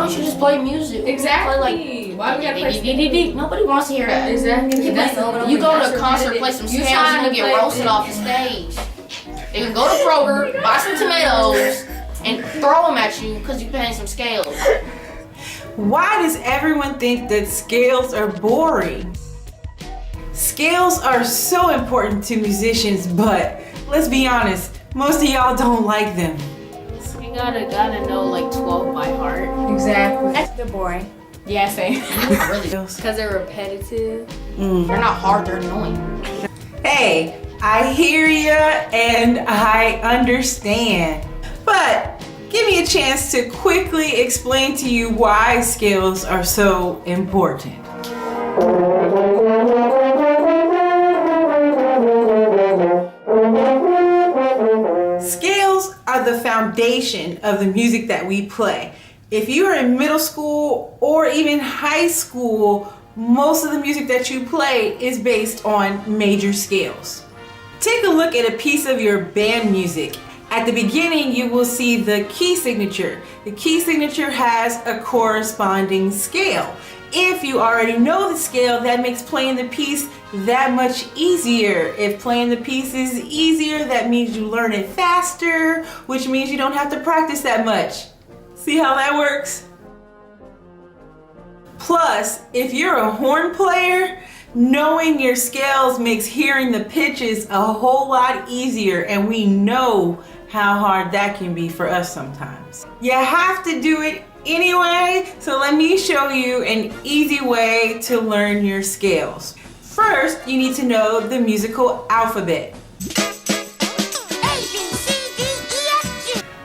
don't you just play music? Exactly. Play Why we gotta play? Nobody wants to hear that. Exactly. You go to a concert, play some scales, and you get roasted off the stage. You can go to Kroger, buy some tomatoes, and throw them at you because you're paying some scales. Why does everyone think that scales are boring? Scales are so important to musicians, but let's be honest, most of y'all don't like them. You gotta know like 12 by heart. Exactly. They're boring. Yeah, same. Really. Because they're repetitive. They're not hard, they're annoying. Hey, I hear ya and I understand. But give me a chance to quickly explain to you why scales are so important. Scales are the foundation of the music that we play. If you are in middle school or even high school, most of the music that you play is based on major scales. Take a look at a piece of your band music. At the beginning, you will see the key signature. The key signature has a corresponding scale. If you already know the scale, that makes playing the piece that much easier. If playing the piece is easier, that means you learn it faster, which means you don't have to practice that much. See how that works? Plus, if you're a horn player, knowing your scales makes hearing the pitches a whole lot easier, and we know how hard that can be for us sometimes. You have to do it anyway, so let me show you an easy way to learn your scales. First, you need to know the musical alphabet.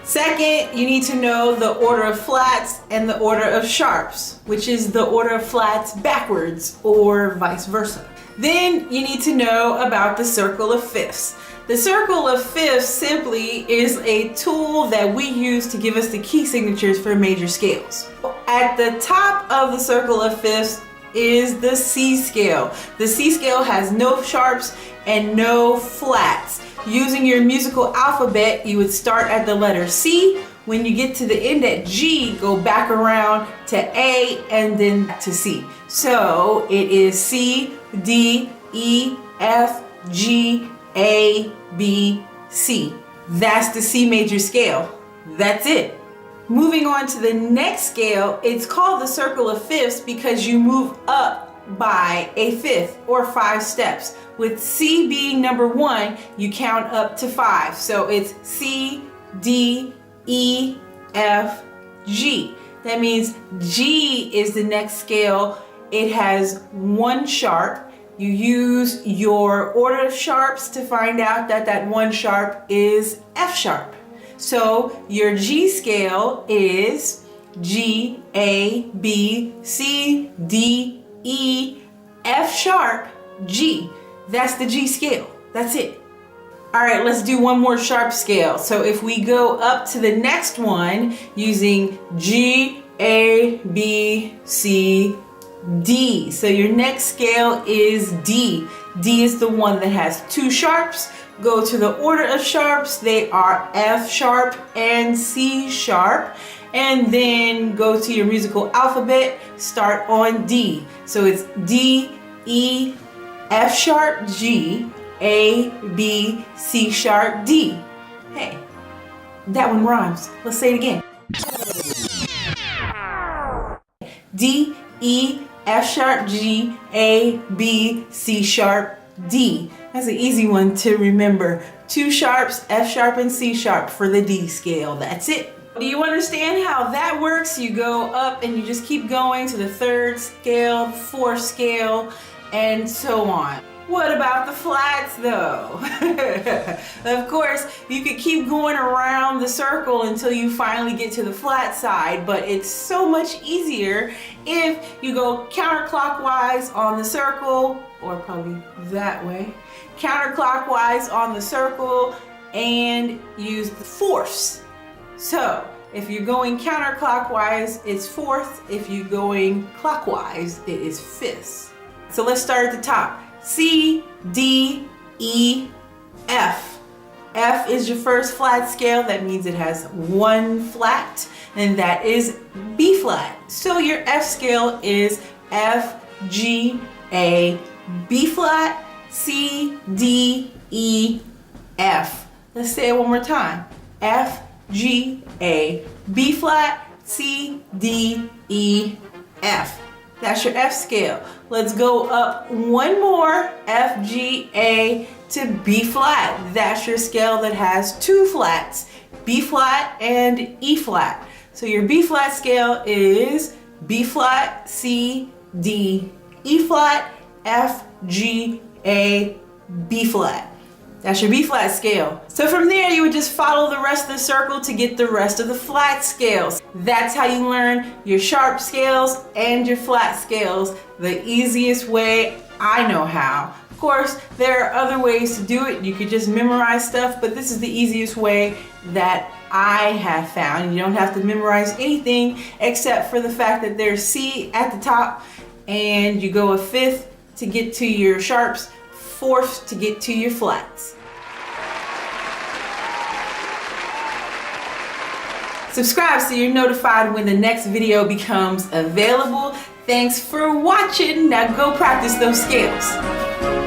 Second, you need to know the order of flats and the order of sharps, which is the order of flats backwards or vice versa. Then you need to know about the circle of fifths. The circle of fifths simply is a tool that we use to give us the key signatures for major scales. At the top of the circle of fifths is the C scale. The C scale has no sharps and no flats. Using your musical alphabet, you would start at the letter C. When you get to the end at G, go back around to A and then to C. So it is C, D, E, F, G, A, B, C. That's the C major scale. That's it. Moving on to the next scale, it's called the circle of fifths because you move up by a fifth or 5 steps. With C being number 1, you count up to 5. So it's C, D, E, F, G. That means G is the next scale. It has 1 sharp. You use your order of sharps to find out that that 1 sharp is F sharp. So your G scale is G, A, B, C, D, E, F sharp, G. That's the G scale. That's it. All right, let's do one more sharp scale. So if we go up to the next one using G, A, B, C, D. So your next scale is D. D is the one that has 2 sharps. Go to the order of sharps. They are F sharp and C sharp. And then go to your musical alphabet. Start on D. So it's D, E, F sharp, G, A, B, C sharp, D. Hey, that one rhymes. Let's say it again. D, E, F sharp, G, A, B, C sharp, D. That's an easy one to remember. 2 sharps, F sharp and C sharp for the D scale. That's it. Do you understand how that works? You go up and you just keep going to the 3rd scale, 4th scale, and so on. What about the flats though? Of course, you could keep going around the circle until you finally get to the flat side, but it's so much easier if you go counterclockwise on the circle, or probably that way, counterclockwise on the circle and use the fourths. So if you're going counterclockwise, it's 4th. If you're going clockwise, it is 5th. So let's start at the top. C, D, E, F. F is your first flat scale. That means it has 1 flat. and that is B flat. So your F scale is F, G, A, B flat, C, D, E, F. Let's say it one more time. F, G, A, B flat, C, D, E, F. That's your F scale. Let's go up one more, F, G, A to B flat. That's your scale that has two flats, B flat and E flat. So your B flat scale is B flat, C, D, E flat, F, G, A, B flat. That's your B flat scale. So from there, you would just follow the rest of the circle to get the rest of the flat scales. That's how you learn your sharp scales and your flat scales the easiest way I know how. Of course, there are other ways to do it. You could just memorize stuff, but this is the easiest way that I have found. You don't have to memorize anything except for the fact that there's C at the top, and you go a fifth to get to your sharps, fourth to get to your flats. Subscribe so you're notified when the next video becomes available. Thanks for watching. Now go practice those scales.